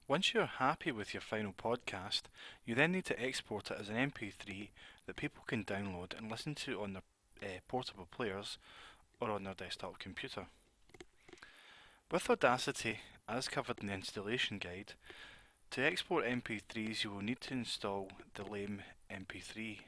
Once you're happy with your final podcast, you then need to export it as an MP3 that people can download and listen to on their portable players or on their desktop computer. With Audacity, as covered in the installation guide, to export MP3s you will need to install the lame MP3.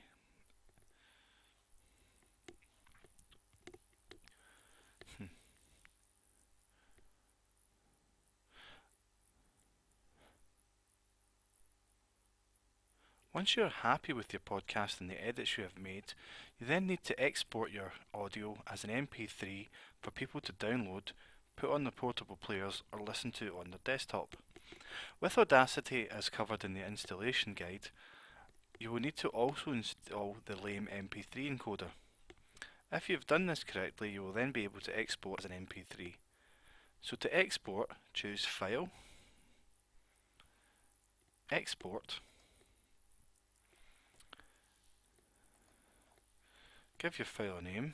Once you're happy with your podcast and the edits you have made, you then need to export your audio as an MP3 for people to download, put on their portable players or listen to on their desktop. With Audacity, as covered in the installation guide, you will need to also install the lame MP3 encoder. If you've done this correctly, you will then be able to export as an MP3. So to export, choose File, Export, give your file a name,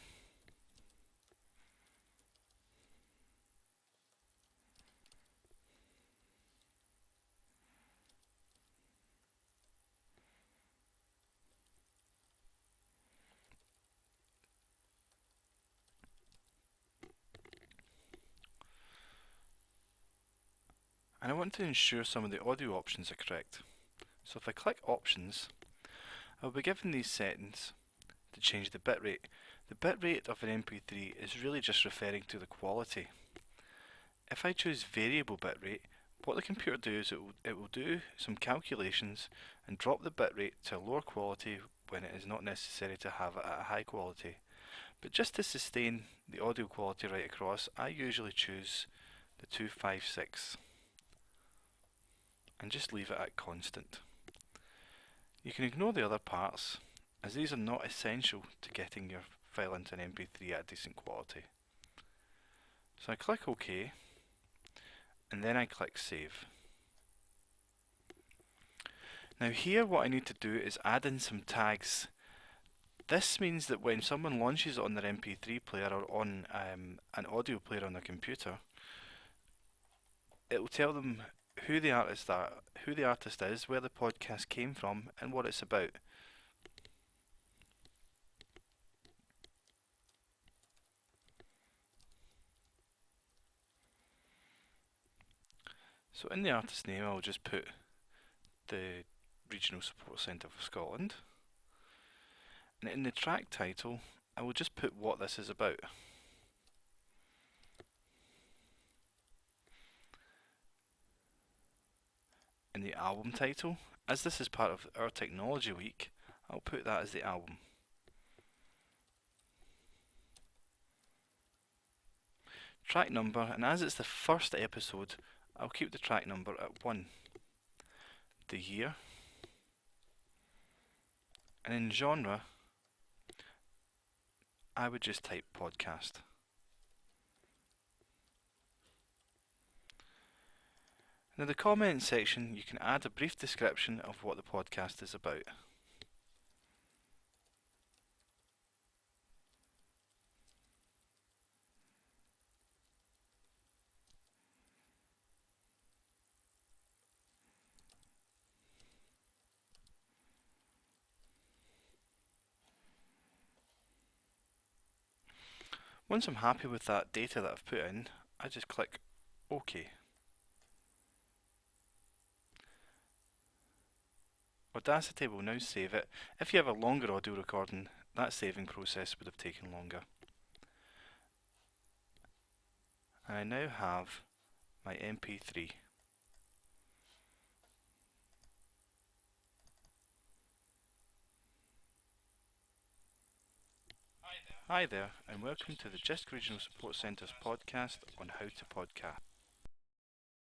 and I want to ensure some of the audio options are correct. So if I click Options, I will be given these settings to change the bitrate. The bitrate of an MP3 is really just referring to the quality. If I choose Variable Bitrate, what the computer does is it will do some calculations and drop the bitrate to a lower quality when it is not necessary to have it at a high quality. But just to sustain the audio quality right across, I usually choose the 256 and just leave it at constant. You can ignore the other parts, as these are not essential to getting your file into an MP3 at a decent quality. So I click OK, and then I click Save. Now here what I need to do is add in some tags. This means that when someone launches it on their MP3 player or on an audio player on their computer, it will tell them who the artist is, where the podcast came from, and what it's about. So in the artist name, I'll just put the Regional Support Centre for Scotland, and in the track title, I will just put what this is about. In the album title, as this is part of our Technology Week, I'll put that as the album. Track number, and as it's the first episode, I'll keep the track number at 1. The year, and in genre, I would just type podcast. Now the comment section, you can add a brief description of what the podcast is about. Once I'm happy with that data that I've put in, I just click OK. Audacity will now save it. If you have a longer audio recording, that saving process would have taken longer. And I now have my MP3. Hi there, and welcome to the JISC Regional Support Centre's podcast on how to podcast.